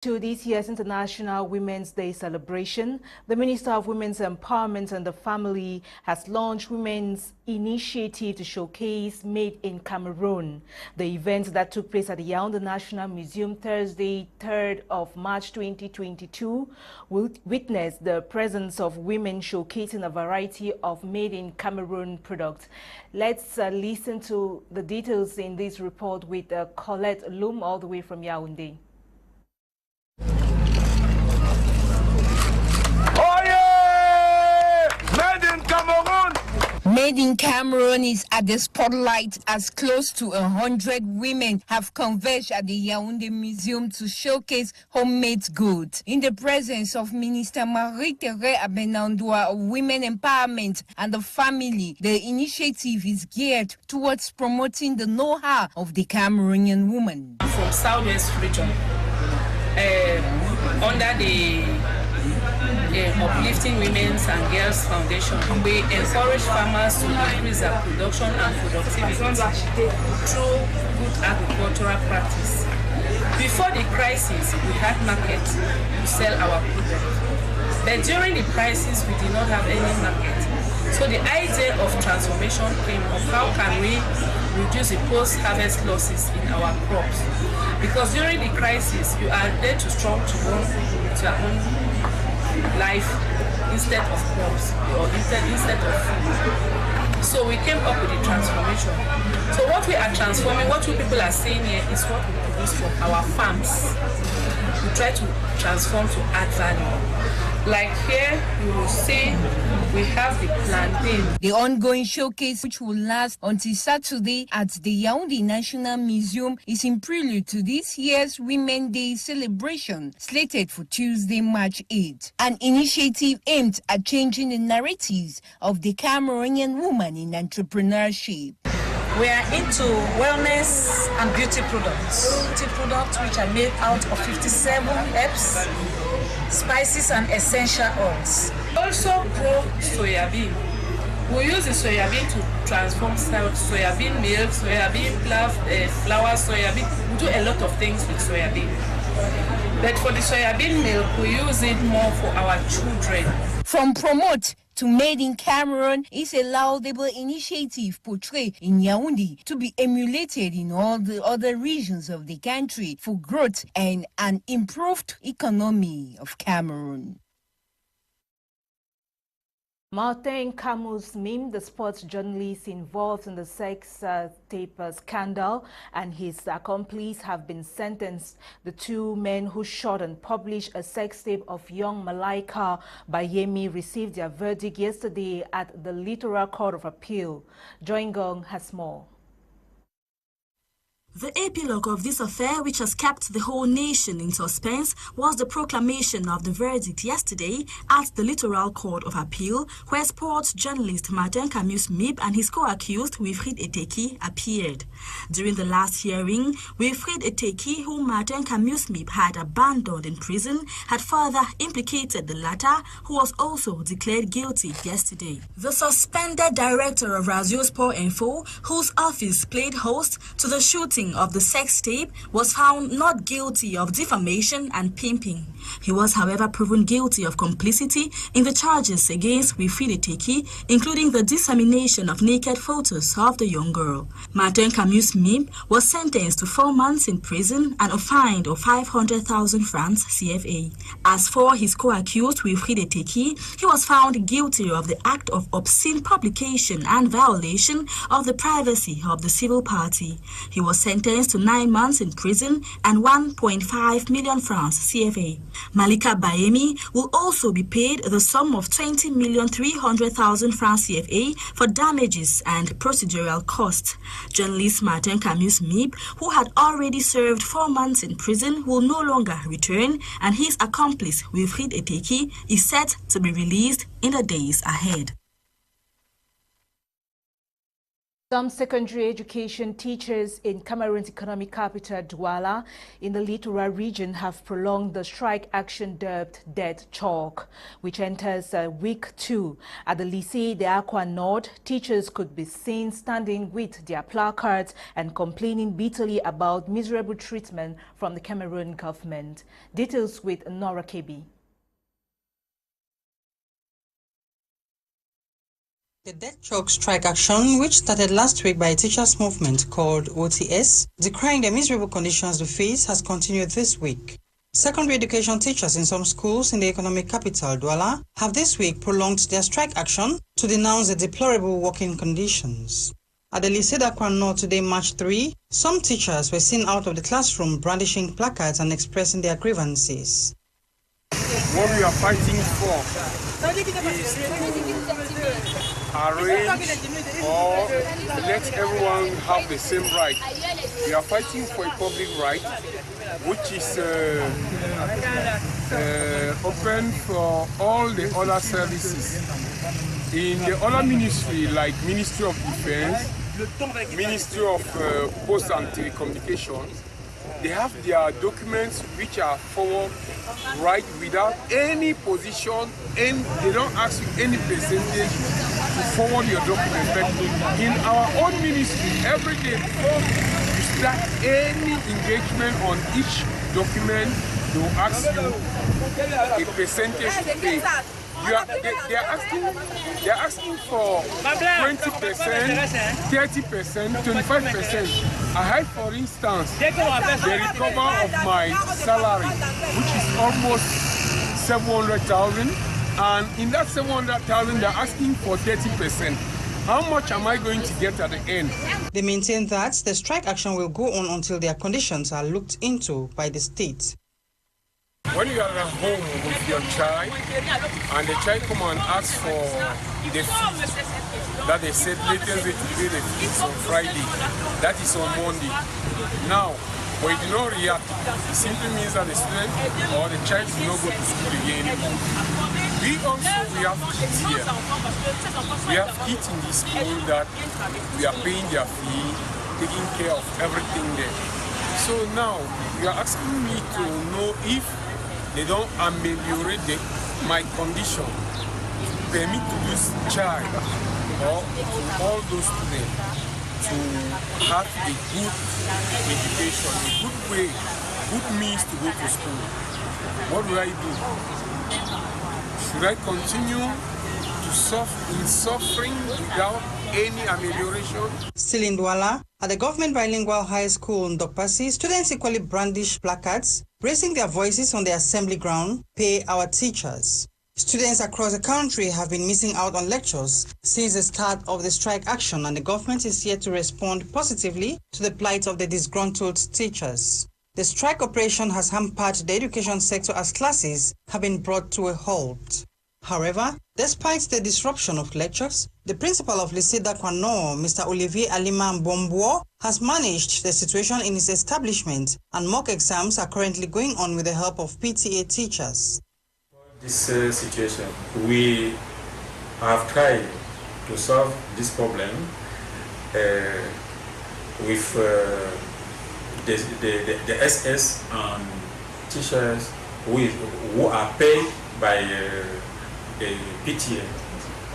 To this year's International Women's Day celebration, the Minister of Women's Empowerment and the Family has launched Women's Initiative to showcase Made in Cameroon. The event that took place at the Yaounde National Museum Thursday, 3rd of March 2022, will witness the presence of women showcasing a variety of Made in Cameroon products. Let's listen to the details in this report with Colette Loom all the way from Yaounde. Made in Cameroon is at the spotlight as close to 100 women have converged at the Yaounde Museum to showcase homemade goods. In the presence of Minister Marie-Thérèse Abenandoua of Women Empowerment and the Family, the initiative is geared towards promoting the know-how of the Cameroonian woman. From Southwest region, under the Uplifting Women's and Girls Foundation, we encourage farmers to increase their production and productivity through good agricultural practice. Before the crisis, we had markets to sell our products, but during the crisis, we did not have any market. So the idea of transformation came of how can we reduce the post-harvest losses in our crops. Because during the crisis, you are there to struggle to run with your own life instead of crops or instead of food. So we came up with the transformation. So what we are transforming, what you people are seeing here is what we produce from our farms. We try to transform to add value. Like here, you will see we have the plantain. The ongoing showcase, which will last until Saturday at the Yaounde National Museum, is in prelude to this year's Women's Day celebration, slated for Tuesday, March 8. An initiative aimed at changing the narratives of the Cameroonian woman in entrepreneurship. We are into wellness and beauty products. Beauty products which are made out of 57 herbs, spices and essential oils. Also grow soybean. We use the soybean to transform soybean milk, soybean flour, soybean. We do a lot of things with soybean. But for the soybean milk, we use it more for our children. From promote to Made in Cameroon is a laudable initiative portrayed in Yaounde to be emulated in all the other regions of the country for growth and an improved economy of Cameroon. Martin Camus-Mim, the sports journalist involved in the sex tape scandal, and his accomplice have been sentenced. The two men who shot and published a sex tape of young Malaika Bayemi received their verdict yesterday at the Littoral Court of Appeal. Joingong has more. The epilogue of this affair, which has kept the whole nation in suspense, was the proclamation of the verdict yesterday at the Littoral Court of Appeal, where sports journalist Martin Camus-Mim and his co-accused Wilfried Eteki appeared. During the last hearing, Wilfried Eteki, whom Martin Camus-Mim had abandoned in prison, had further implicated the latter, who was also declared guilty yesterday. The suspended director of Radio Sport Info, whose office played host to the shooting of the sex tape, was found not guilty of defamation and pimping. He was, however, proven guilty of complicity in the charges against Wilfried Eteki, including the dissemination of naked photos of the young girl. Martin Camus-Mim was sentenced to 4 months in prison and a fine of 500,000 francs CFA. As for his co-accused Wilfried Eteki, he was found guilty of the act of obscene publication and violation of the privacy of the civil party. He was sentenced to 9 months in prison and 1.5 million francs CFA. Malaika Bayemi will also be paid the sum of 20,300,000 francs CFA for damages and procedural costs. Journalist Martin Camus-Mim, who had already served 4 months in prison, will no longer return, and his accomplice Wilfried Eteki is set to be released in the days ahead. Some secondary education teachers in Cameroon's economic capital, Douala, in the littoral region have prolonged the strike action dubbed Dead Chalk, which enters week 2. At the Lycée de Aqua Nord, teachers could be seen standing with their placards and complaining bitterly about miserable treatment from the Cameroon government. Details with Nora Kebi. The Dead Chalk strike action, which started last week by a teachers' movement called OTS, decrying the miserable conditions they face, has continued this week. Secondary education teachers in some schools in the economic capital, Douala, have this week prolonged their strike action to denounce the deplorable working conditions. At the Lycée d'Aqua Nord today, March 3, some teachers were seen out of the classroom brandishing placards and expressing their grievances. What we are fighting for is arrange or let everyone have the same right. We are fighting for a public right, which is open for all the other services. In the other ministry, like Ministry of Defense, Ministry of Post and Telecommunications, they have their documents which are forward right without any position, and they don't ask you any percentage to forward your document. But in our own ministry, every day before you start any engagement on each document, they will ask you a percentage to pay. They are asking for 20%, 30%, 25%. I have, for instance, the recover of my salary, which is almost 700,000, and in that 700,000, they're asking for 30%. How much am I going to get at the end? They maintain that the strike action will go on until their conditions are looked into by the state. When you are at home with your child and the child come and ask for the fees that they said later they to pay the fees on Friday, that is on Monday. Now, when you do not react, it simply means that the student or the child will not go to school again anymore. We have kids here. We have kids in this school that we are paying their fee, taking care of everything there. So now, you are asking me to know if they don't ameliorate my condition to permit to this child or to all those students to have a good education, a good way, good means to go to school. What do I do? Should I continue to suffer in suffering without any amelioration? Still in Douala, at the government bilingual high school in Dokpasi, students equally brandish placards, raising their voices on the assembly ground, "Pay our teachers." Students across the country have been missing out on lectures since the start of the strike action, and the government is yet to respond positively to the plight of the disgruntled teachers. The strike operation has hampered the education sector as classes have been brought to a halt. However, despite the disruption of lectures, the principal of Lycée d'Aqua Nord, Mr. Olivier Alima Mbombo, has managed the situation in his establishment, and mock exams are currently going on with the help of PTA teachers. This situation, we have tried to solve this problem with the SS and teachers who are paid by the PTA.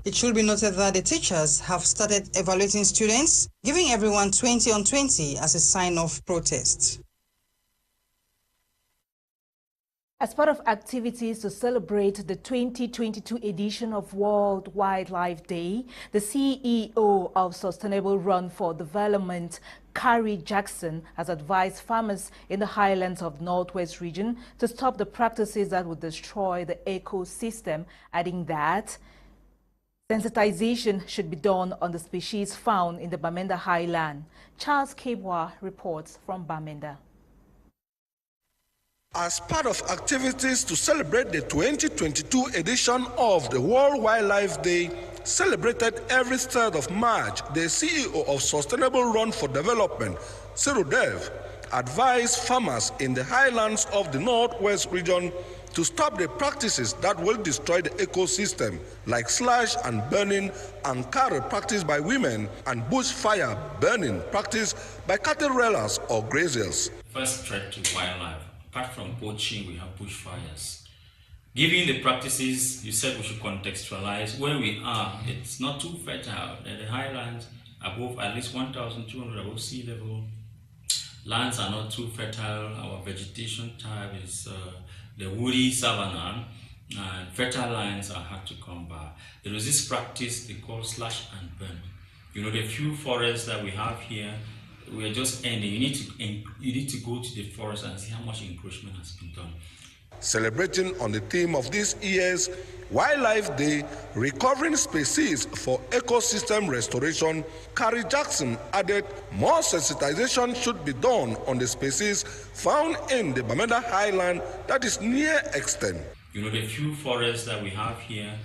It should be noted that the teachers have started evaluating students, giving everyone 20 on 20 as a sign of protest. As part of activities to celebrate the 2022 edition of World Wildlife Day, the CEO of Sustainable Run for Development, Carrie Jackson, has advised farmers in the highlands of the Northwest region to stop the practices that would destroy the ecosystem, adding that sensitization should be done on the species found in the Bamenda highland. Charles Kebwa reports from Bamenda. As part of activities to celebrate the 2022 edition of the World Wildlife Day, celebrated every 3rd of March, the CEO of Sustainable Run for Development, Cedrick, advised farmers in the highlands of the Northwest region to stop the practices that will destroy the ecosystem, like slash and burning and carry practiced by women and bushfire burning practiced by cattle railers or graziers. First threat to wildlife, apart from poaching, we have bushfires. Given the practices, you said we should contextualize where we are. It's not too fertile. The highlands above at least 1,200 above sea level. Lands are not too fertile. Our vegetation type is the woody savanna, and fertile lands are hard to come by. There is this practice they call slash and burn. You know, the few forests that we have here, we are just ending. You need to go to the forest and see how much encroachment has been done. Celebrating on the theme of this year's Wildlife Day, Recovering Species for Ecosystem Restoration, Carrie Jackson added more sensitization should be done on the species found in the Bamenda Highland that is near extinct. You know, the few forests that we have here,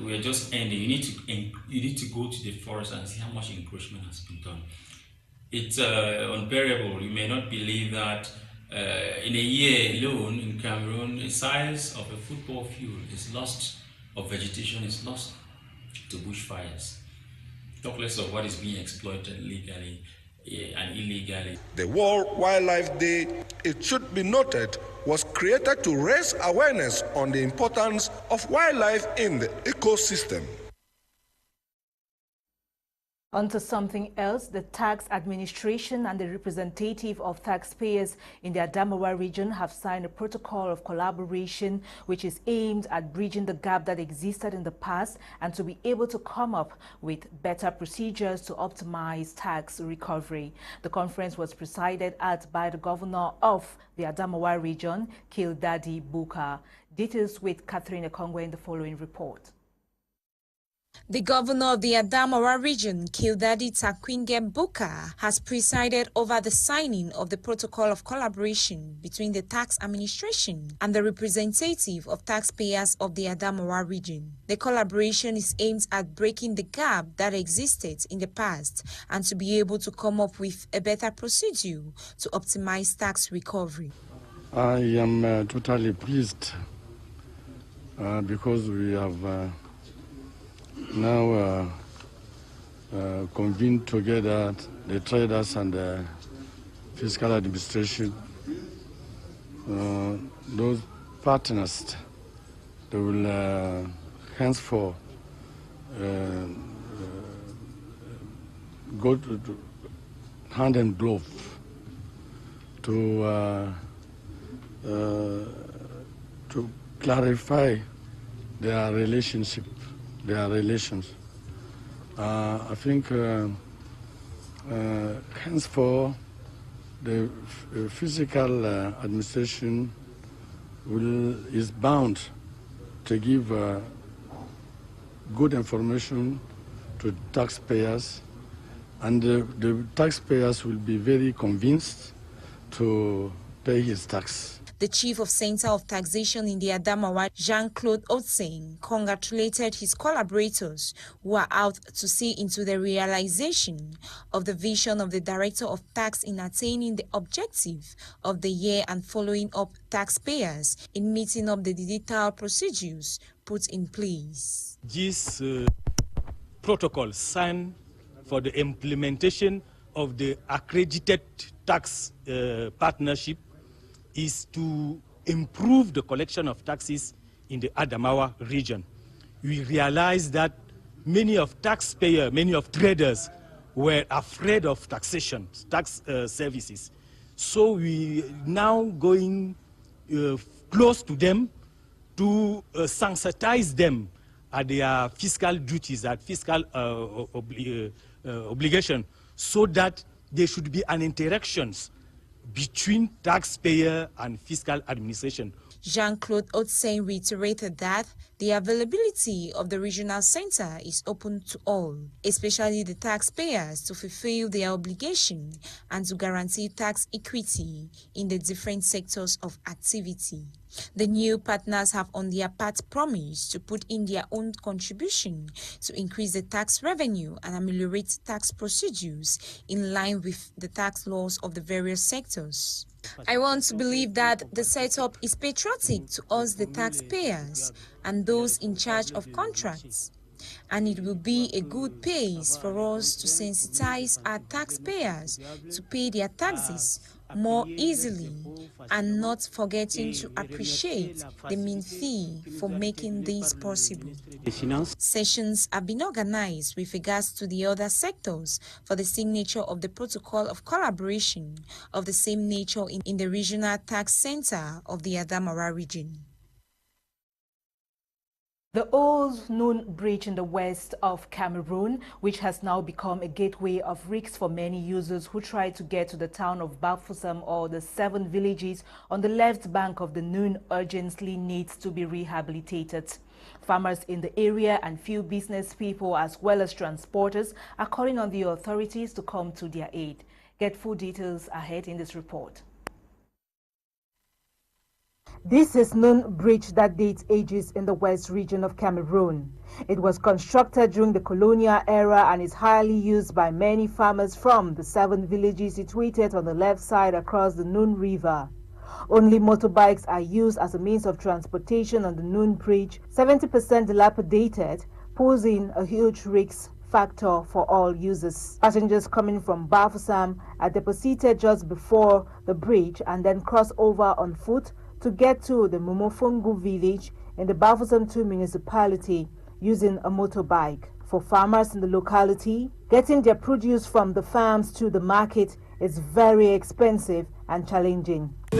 we are just ending. You need to go to the forest and see how much encroachment has been done. It's unbearable. You may not believe that in a year alone in Cameroon, the size of a football field is lost, of vegetation is lost to bushfires. Talk less of what is being exploited legally and illegally. The World Wildlife Day, it should be noted, was created to raise awareness on the importance of wildlife in the ecosystem. On to something else, the tax administration and the representative of taxpayers in the Adamawa region have signed a protocol of collaboration which is aimed at bridging the gap that existed in the past and to be able to come up with better procedures to optimize tax recovery. The conference was presided at by the governor of the Adamawa region, Kildadi Buka. Details with Catherine Ekongwe in the following report. The governor of the Adamawa region, Kildadi Takwinge Buka, has presided over the signing of the protocol of collaboration between the tax administration and the representative of taxpayers of the Adamawa region. The collaboration is aimed at breaking the gap that existed in the past and to be able to come up with a better procedure to optimize tax recovery. I am totally pleased because we have now convened together the traders and the fiscal administration. Those partners, they will henceforth go to hand and glove to clarify their relationship. Their relations. I think henceforth the physical administration is bound to give good information to taxpayers, and the taxpayers will be very convinced to pay his tax. The Chief of Center of Taxation in the Adamawa, Jean-Claude Otseng, congratulated his collaborators who are out to see into the realization of the vision of the Director of Tax in attaining the objective of the year and following up taxpayers in meeting up the digital procedures put in place. This protocol signed for the implementation of the accredited tax partnership is to improve the collection of taxes in the Adamawa region. We realized that many of taxpayers, many of traders were afraid of taxation, tax services. So we now going close to them to sensitize them at their fiscal duties, at fiscal obligation, so that there should be an interactions between taxpayer and fiscal administration. Jean-Claude Otseng reiterated that the availability of the regional center is open to all, especially the taxpayers, to fulfill their obligation and to guarantee tax equity in the different sectors of activity. The new partners have on their part promised to put in their own contribution to increase the tax revenue and ameliorate tax procedures in line with the tax laws of the various sectors. I want to believe that the setup is patriotic to us, the taxpayers, and those in charge of contracts. And it will be a good pace for us to sensitize our taxpayers to pay their taxes more easily and not forgetting to appreciate the main fee for making this possible. Sessions have been organized with regards to the other sectors for the signature of the protocol of collaboration of the same nature in the regional tax center of the Adamawa region. The old known bridge in the west of Cameroon, which has now become a gateway of risks for many users who try to get to the town of Bafoussam or the 7 villages on the left bank of the Noun, urgently needs to be rehabilitated. Farmers in the area and few business people as well as transporters are calling on the authorities to come to their aid. Get full details ahead in this report. This is known bridge that dates ages in the west region of Cameroon. It was constructed during the colonial era and is highly used by many farmers from the 7 villages situated on the left side across the Noun River. Only motorbikes are used as a means of transportation on the Noun bridge, 70% dilapidated, posing a huge risk factor for all users. Passengers coming from Bafoussam are deposited just before the bridge and then cross over on foot to get to the Momofongu village in the Bafoussam 2 municipality using a motorbike. For farmers in the locality, getting their produce from the farms to the market is very expensive and challenging. To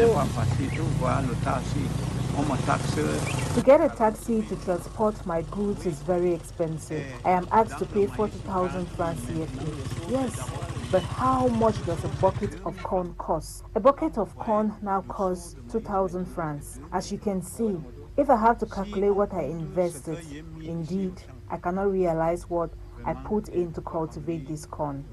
get a taxi to transport my goods is very expensive. I am asked to pay 40,000 francs CFA. Yes, but how much does a bucket of corn cost? A bucket of corn now costs 2,000 francs. As you can see, if I have to calculate what I invested, indeed, I cannot realize what I put in to cultivate this corn.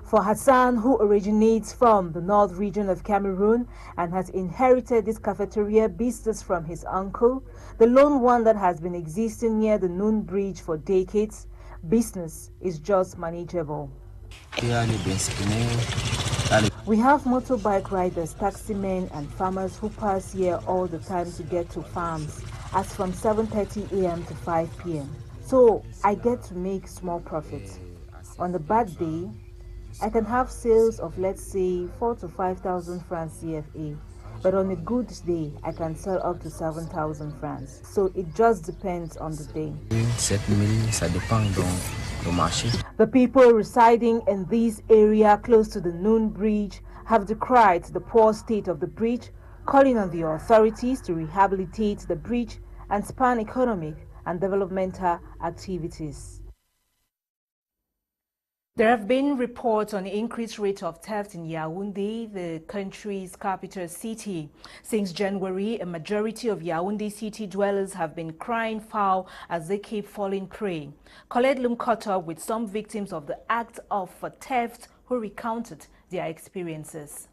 For Hassan, who originates from the north region of Cameroon and has inherited this cafeteria business from his uncle, the lone one that has been existing near the Noun Bridge for decades, business is just manageable. We have motorbike riders, taximen and farmers who pass here all the time to get to farms, as from 7:30 a.m. to 5 p.m. So I get to make small profits. On a bad day, I can have sales of, let's say, 4,000 to 5,000 francs CFA. But on a good day, I can sell up to 7,000 francs. So it just depends on the day. The people residing in this area close to the Noun Bridge have decried the poor state of the bridge, calling on the authorities to rehabilitate the bridge and span economic and developmental activities. There have been reports on the increased rate of theft in Yaounde, the country's capital city. Since January, a majority of Yaounde city dwellers have been crying foul as they keep falling prey. Colette Lum caught up with some victims of the act of theft who recounted their experiences.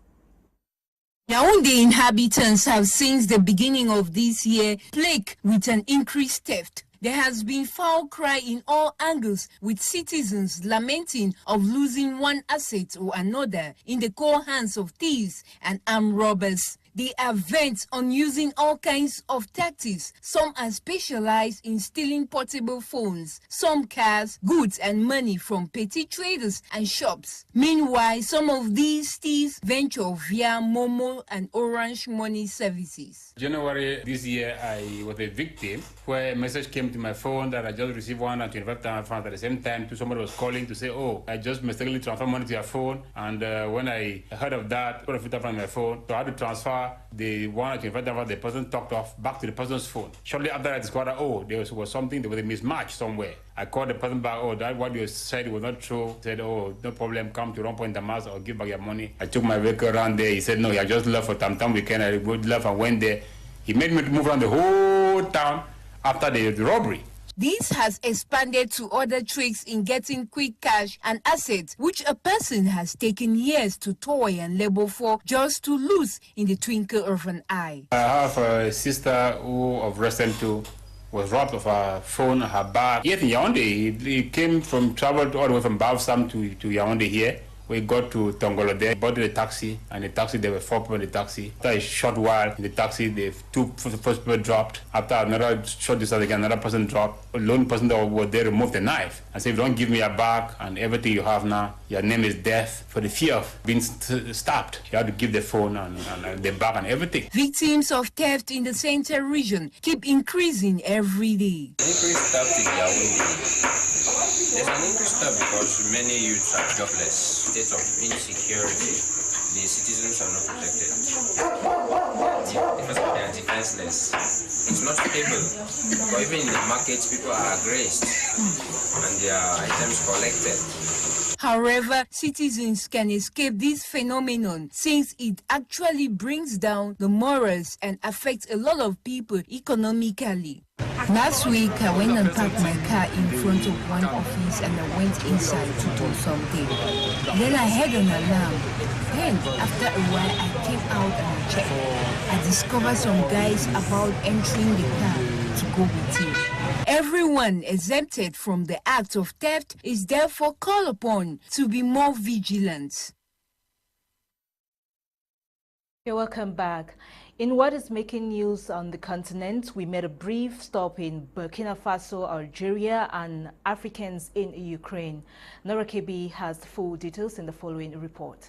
Yaounde inhabitants have since the beginning of this year plagued with an increased theft. There has been foul cry in all angles, with citizens lamenting of losing one asset or another in the cold hands of thieves and armed robbers. They are bent on using all kinds of tactics. Some are specialized in stealing portable phones, some cars, goods and money from petty traders and shops. Meanwhile, some of these thieves venture via Momo and Orange Money services. January this year, I was a victim where a message came to my phone that I just received 125,000 francs at the same time. Somebody was calling to say, oh, I just mistakenly transferred money to your phone. And when I heard of that, I put a filter from my phone. So I had to transfer the 125,000 the person talked off back to the person's phone. Shortly after I discovered, oh, there was something, there was a mismatch somewhere. I called the person back, oh, that what you said was not true. He said, oh, no problem, come to Rond Point Damas or give back your money. I took my vehicle around there. He said, no, I just left for Tam weekend. I would left and went there. He made me move around the whole town after the robbery. This has expanded to other tricks in getting quick cash and assets, which a person has taken years to toil and labor for just to lose in the twinkle of an eye. I have a sister who of recent too was robbed of her phone, her bag. Yet in Yaounde, he came from travel all the way from Bafoussam to Yaounde here We got to Tongolo there, boarded a taxi, and the taxi, there were 4 people in the taxi. After a short while in the taxi, the first people dropped. After another short distance again, another person dropped. A lone person that was there removed the knife and said, if you don't give me your bag and everything you have now, your name is death. For the fear of being stabbed, you have to give the phone and the bag and everything. Victims of theft in the Central region keep increasing every day. Increased theft in Yaounde. There's an increased theft because many youths are jobless. State of insecurity. The citizens are not protected. Because they are defenseless. It's not stable. But even in the markets, people are aggressed and their items collected. However, citizens can escape this phenomenon since it actually brings down the morals and affects a lot of people economically. Last week, I went and parked my car in front of one office and I went inside to do something. Then I heard an alarm. Then, after a while, I came out and I checked. I discovered some guys about entering the car to go with him. Everyone exempted from the act of theft is therefore called upon to be more vigilant. You're welcome back. In what is making news on the continent, we made a brief stop in Burkina Faso, Algeria, and Africans in Ukraine. Nora KB has the full details in the following report.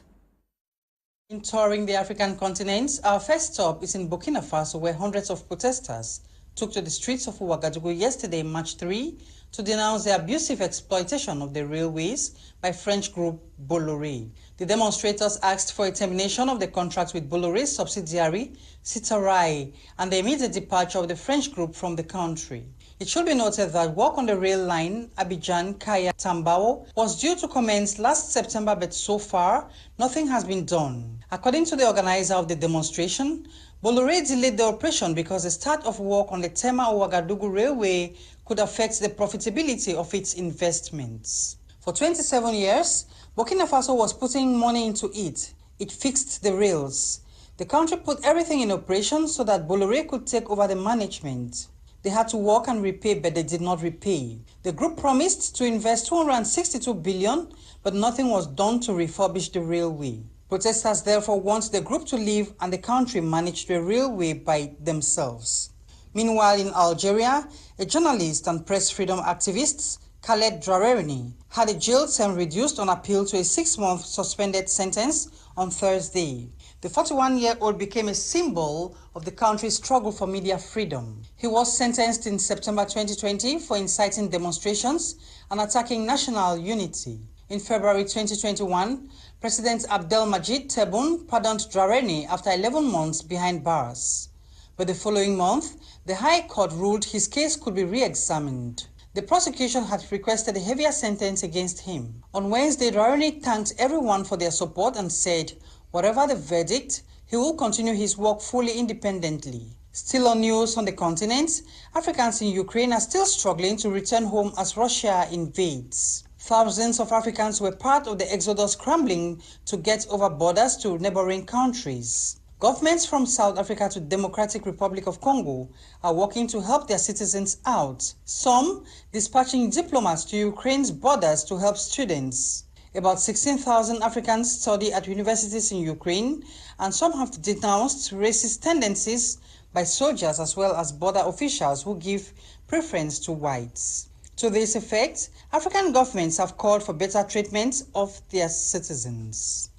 In touring the African continent, our first stop is in Burkina Faso, where hundreds of protesters took to the streets of Ouagadougou yesterday, March 3, to denounce the abusive exploitation of the railways by French group Bolloré. The demonstrators asked for a termination of the contract with Bolloré's subsidiary, Citarail, and the immediate departure of the French group from the country. It should be noted that work on the rail line Abidjan-Kaya-Tambao was due to commence last September, but so far, nothing has been done. According to the organizer of the demonstration, Bolloré delayed the operation because the start of work on the Tema-Ouagadougou railway could affect the profitability of its investments. For 27 years, Burkina Faso was putting money into it. It fixed the rails. The country put everything in operation so that Bolloré could take over the management. They had to work and repay, but they did not repay. The group promised to invest 262 billion, but nothing was done to refurbish the railway. Protesters therefore want the group to leave and the country manage the railway by themselves. Meanwhile, in Algeria, a journalist and press freedom activist, Khaled Draouni, had a jail term reduced on appeal to a 6-month suspended sentence on Thursday. The 41-year-old became a symbol of the country's struggle for media freedom. He was sentenced in September 2020 for inciting demonstrations and attacking national unity. In February 2021, President Abdelmajid Tebboune pardoned Draouni after 11 months behind bars. But the following month, the High Court ruled his case could be re-examined. The prosecution had requested a heavier sentence against him. On Wednesday, Draouni thanked everyone for their support and said, whatever the verdict, he will continue his work fully independently. Still on news on the continent, Africans in Ukraine are still struggling to return home as Russia invades. Thousands of Africans were part of the exodus scrambling to get over borders to neighboring countries. Governments from South Africa to Democratic Republic of Congo are working to help their citizens out. Some dispatching diplomats to Ukraine's borders to help students. About 16,000 Africans study at universities in Ukraine, and some have denounced racist tendencies by soldiers as well as border officials who give preference to whites. To this effect, African governments have called for better treatment of their citizens.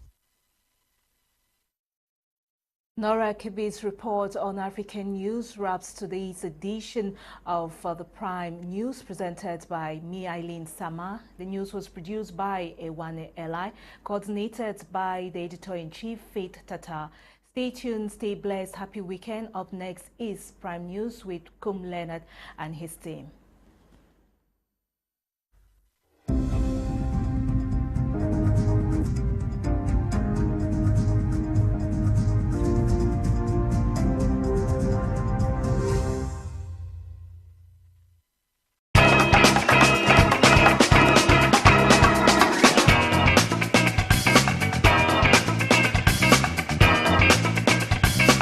Nora Kibi's report on African news wraps today's edition of the Prime News, presented by me, Eileen Sama. The news was produced by Ewane, coordinated by the editor-in-chief, Faith Tata. Stay tuned, stay blessed, happy weekend. Up next is Prime News with Leonard and his team.